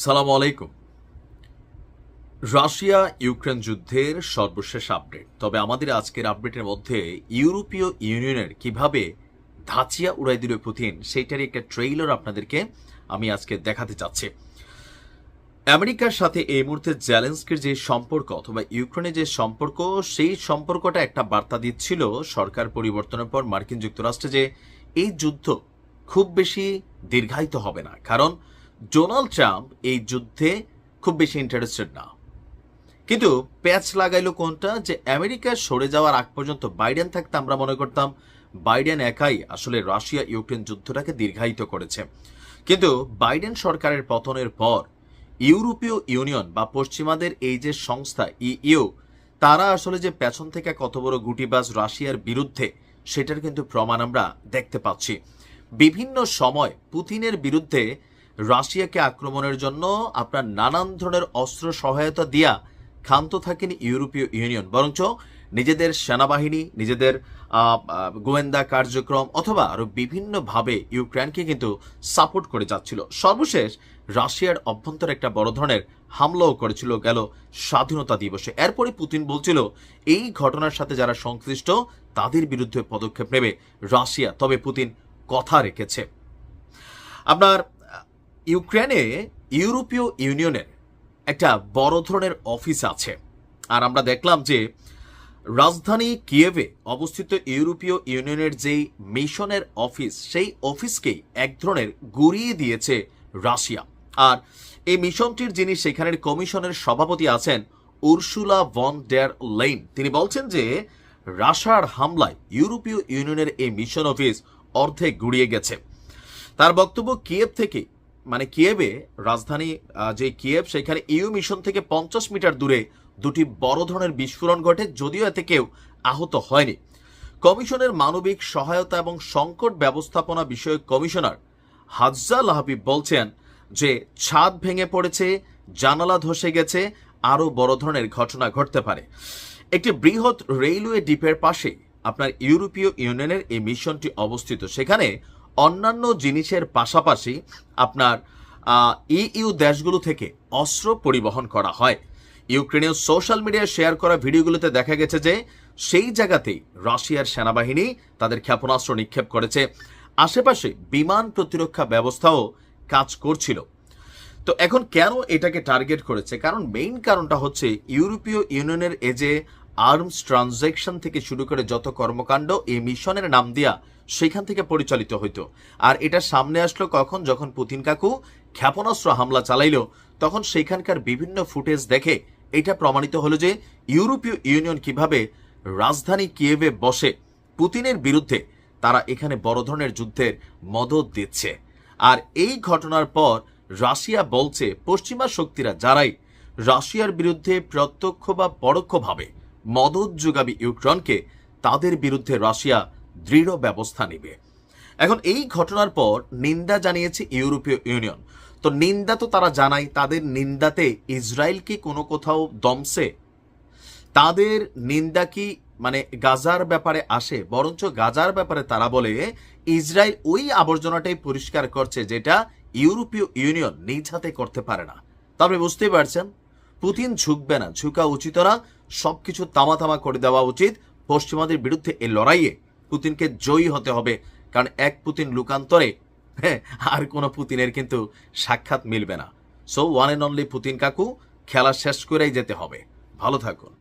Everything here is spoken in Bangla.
সালাম আলাইকুম। রাশিয়া ইউক্রেন যুদ্ধের সর্বশেষ আপডেট। তবে আমাদের আজকের আপডেটের মধ্যে ইউরোপীয় ইউনিয়নের কিভাবে ধাঁচিয়া উড়াই দিল পুতিন সেইটারই একটা ট্রেইলার আপনাদেরকে আমি আজকে দেখাতে চাচ্ছি। আমেরিকার সাথে এই মুহূর্তে জেলেনস্কির যে সম্পর্ক অথবা ইউক্রেনের যে সম্পর্ক, সেই সম্পর্কটা একটা বার্তা দিচ্ছিল সরকার পরিবর্তনের পর মার্কিন যুক্তরাষ্ট্রে যে এই যুদ্ধ খুব বেশি দীর্ঘায়িত হবে না, কারণ ডোনাল্ড ট্রাম্প এই যুদ্ধে খুব বেশি ইন্টারেস্টেড না। কিন্তু প্যাচ লাগাইলো কোনটা, যে আমেরিকা সরে যাওয়ার আগ পর্যন্ত বাইডেন থাকতে আমরা মনে করতাম বাইডেন একাই আসলে রাশিয়া ইউক্রেন যুদ্ধটাকে দীর্ঘায়িত করেছে। কিন্তু বাইডেন সরকারের পতনের পর ইউরোপীয় ইউনিয়ন বা পশ্চিমাদের এই যে সংস্থা ইইউ, তারা আসলে যে পেছন থেকে কত বড় গুটিবাজ রাশিয়ার বিরুদ্ধে, সেটার কিন্তু প্রমাণ আমরা দেখতে পাচ্ছি। বিভিন্ন সময় পুতিনের বিরুদ্ধে রাশিয়াকে আক্রমণের জন্য আপনার নানান ধরনের অস্ত্র সহায়তা দিয়া ক্ষান্ত থাকেন ইউরোপীয় ইউনিয়ন, বরঞ্চ নিজেদের সেনাবাহিনী, নিজেদের গোয়েন্দা কার্যক্রম অথবা আরো বিভিন্নভাবে ইউক্রেনকে কিন্তু সাপোর্ট করে যাচ্ছিল। সর্বশেষ রাশিয়ার অভ্যন্তরে একটা বড় ধরনের হামলাও করেছিল গেল স্বাধীনতা দিবসে। এরপরে পুতিন বলছিল এই ঘটনার সাথে যারা সংশ্লিষ্ট তাদের বিরুদ্ধে পদক্ষেপ নেবে রাশিয়া। তবে পুতিন কথা রেখেছে। আপনার ইউক্রেনে ইউরোপীয় ইউনিয়নের একটা বড় ধরনের অফিস আছে, আর আমরা দেখলাম যে রাজধানী কিয়েভে অবস্থিত ইউরোপীয় ইউনিয়নের যেই মিশনের অফিস, সেই অফিসকেই এক ধরনের গুড়িয়ে দিয়েছে রাশিয়া। আর এই মিশনটির যিনি সেখানের কমিশনের সভাপতি আছেন উর্সুলা ভন ডের লেইন, তিনি বলছেন যে রাশিয়ার হামলায় ইউরোপীয় ইউনিয়নের এই মিশন অফিস অর্ধেক গুড়িয়ে গেছে। তার বক্তব্য, কিয়েভ থেকে কিয়েভে রাজধানী যে কিয়েভ, সেখানে ইউ মিশন থেকে 50 মিটার দূরে দুটি বড় ধরনের বিস্ফোরণ ঘটে, যদিও এতে কেউ আহত হয়নি। কমিশনের মানবিক সহায়তা এবং সংকট ব্যবস্থাপনা বিষয়ক কমিশনার হাজ্জাল হাবিব বলছেন যে ছাদ ভেঙে পড়েছে, জানালা ধসে গেছে, আরও বড় ধরনের ঘটনা ঘটতে পারে। একটি বৃহৎ রেলওয়ে ডিপের পাশে আপনার ইউরোপীয় ইউনিয়নের এই মিশনটি অবস্থিত। সেখানে অন্যান্য জিনিসের পাশাপাশি আপনার ইইউ দেশগুলো থেকে অস্ত্র পরিবহন করা হয়। ইউক্রেনীয় সোশ্যাল মিডিয়ায় শেয়ার করা ভিডিওগুলোতে দেখা গেছে যে সেই জায়গাতেই রাশিয়ার সেনাবাহিনী তাদের ক্ষেপণাস্ত্র নিক্ষেপ করেছে। আশেপাশে বিমান প্রতিরক্ষা ব্যবস্থাও কাজ করছিল। তো এখন কেন এটাকে টার্গেট করেছে? কারণ মেইন কারণটা হচ্ছে ইউরোপীয় ইউনিয়নের এই যে আর্মস ট্রানজ্যাকশন থেকে শুরু করে যত কর্মকাণ্ড এই মিশনের নাম দিয়া সেখান থেকে পরিচালিত হইতো। আর এটা সামনে আসলো কখন? যখন পুতিন কাকু ক্ষেপণাস্ত্র হামলা চালাইল, তখন সেখানকার বিভিন্ন ফুটেজ দেখে এটা প্রমাণিত হলো যে ইউরোপীয় ইউনিয়ন কিভাবে রাজধানী কিয়েভে বসে পুতিনের বিরুদ্ধে তারা এখানে বড় ধরনের যুদ্ধের মদত দিচ্ছে। আর এই ঘটনার পর রাশিয়া বলছে পশ্চিমা শক্তিরা যারাই রাশিয়ার বিরুদ্ধে প্রত্যক্ষ বা পরোক্ষভাবে মদত যোগাবে ইউক্রেনকে, তাদের বিরুদ্ধে রাশিয়া দৃঢ় ব্যবস্থা নেবে। এখন এই ঘটনার পর নিন্দা জানিয়েছে ইউরোপীয় ইউনিয়ন। তো নিন্দা তো তারা জানায়, তাদের নিন্দাতে ইসরায়েল কি কোনো কোথাও দমছে? তাদের নিন্দা কি গাজার ব্যাপারে আসে? বরঞ্চ গাজার ব্যাপারে তারা বলে ইসরায়েল ওই আবর্জনাটাই পরিষ্কার করছে যেটা ইউরোপীয় ইউনিয়ন নিজ হাতে করতে পারে না। তবে বুঝতেই পারছেন পুতিন ঝুঁকবে না, ঝুঁকা উচিত না, সবকিছু তামা করে দেওয়া উচিত। পশ্চিমাদের বিরুদ্ধে এই লড়াইয়ে পুতিনকে জয়ী হতে হবে, কারণ এক পুতিন লুকান্তরে আর কোনো পুতিনের কিন্তু সাক্ষাৎ মিলবে না। So one and only Putin কাকু, খেলা শেষ করেই যেতে হবে। ভালো থাকুন।